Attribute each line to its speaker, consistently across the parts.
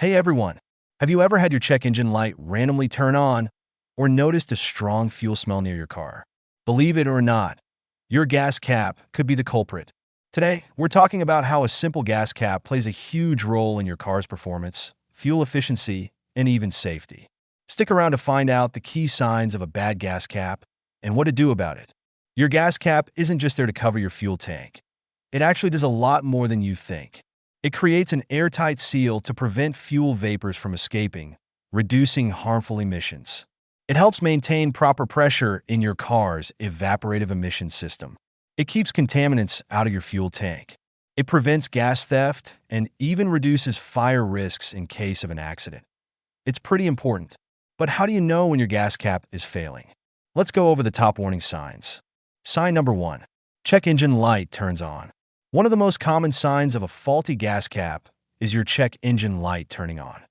Speaker 1: Hey everyone, have you ever had your check engine light randomly turn on or noticed a strong fuel smell near your car? Believe it or not, your gas cap could be the culprit. Today, we're talking about how a simple gas cap plays a huge role in your car's performance, fuel efficiency, and even safety. Stick around to find out the key signs of a bad gas cap and what to do about it. Your gas cap isn't just there to cover your fuel tank. It actually does a lot more than you think. It creates an airtight seal to prevent fuel vapors from escaping, reducing harmful emissions. It helps maintain proper pressure in your car's evaporative emission system. It keeps contaminants out of your fuel tank. It prevents gas theft and even reduces fire risks in case of an accident. It's pretty important. But how do you know when your gas cap is failing? Let's go over the top warning signs. Sign number 1. Check engine light turns on. One of the most common signs of a faulty gas cap is your check engine light turning on.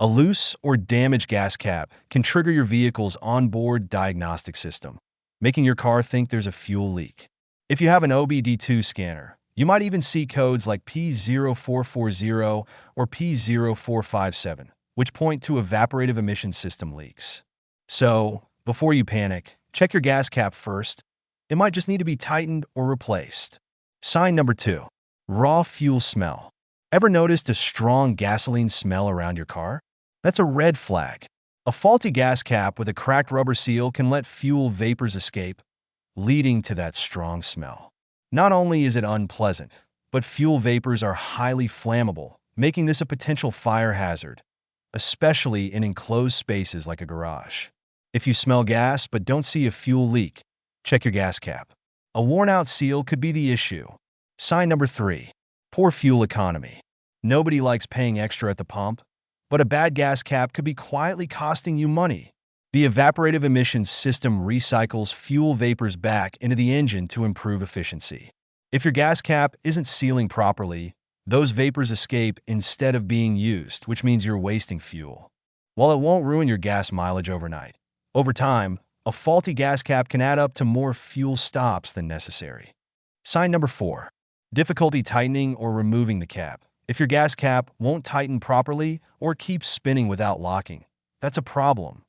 Speaker 1: A loose or damaged gas cap can trigger your vehicle's onboard diagnostic system, making your car think there's a fuel leak. If you have an OBD2 scanner, you might even see codes like P0440 or P0457, which point to evaporative emission system leaks. So, before you panic, check your gas cap first. It might just need to be tightened or replaced. Sign number 2. Raw fuel smell. Ever noticed a strong gasoline smell around your car? That's a red flag. A faulty gas cap with a cracked rubber seal can let fuel vapors escape, leading to that strong smell. Not only is it unpleasant, but fuel vapors are highly flammable, making this a potential fire hazard, especially in enclosed spaces like a garage. If you smell gas but don't see a fuel leak, check your gas cap. A worn-out seal could be the issue. Sign number 3. Poor fuel economy. Nobody likes paying extra at the pump, but a bad gas cap could be quietly costing you money. The evaporative emissions system recycles fuel vapors back into the engine to improve efficiency. If your gas cap isn't sealing properly, those vapors escape instead of being used, which means you're wasting fuel. While it won't ruin your gas mileage overnight, over time, a faulty gas cap can add up to more fuel stops than necessary. Sign number 4. Difficulty tightening or removing the cap. If your gas cap won't tighten properly or keeps spinning without locking, that's a problem.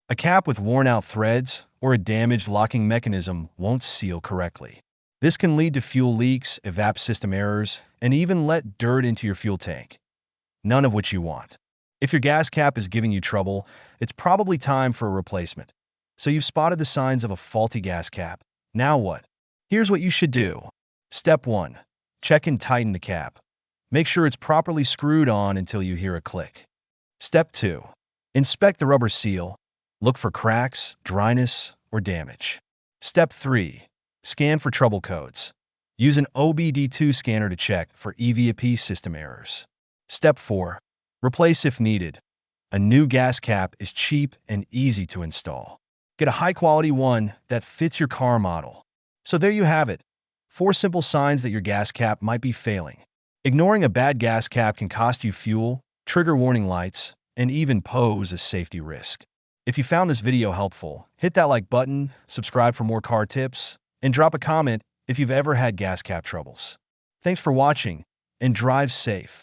Speaker 1: A cap with worn-out threads or a damaged locking mechanism won't seal correctly. This can lead to fuel leaks, evap system errors, and even let dirt into your fuel tank. None of which you want. If your gas cap is giving you trouble, it's probably time for a replacement. So you've spotted the signs of a faulty gas cap. Now what? Here's what you should do. Step 1. Check and tighten the cap. Make sure it's properly screwed on until you hear a click. Step 2. Inspect the rubber seal. Look for cracks, dryness, or damage. Step 3. Scan for trouble codes. Use an OBD2 scanner to check for EVAP system errors. Step 4. Replace if needed. A new gas cap is cheap and easy to install. Get a high-quality one that fits your car model. So there you have it. 4 simple signs that your gas cap might be failing. Ignoring a bad gas cap can cost you fuel, trigger warning lights, and even pose a safety risk. If you found this video helpful, hit that like button, subscribe for more car tips, and drop a comment if you've ever had gas cap troubles. Thanks for watching, and drive safe.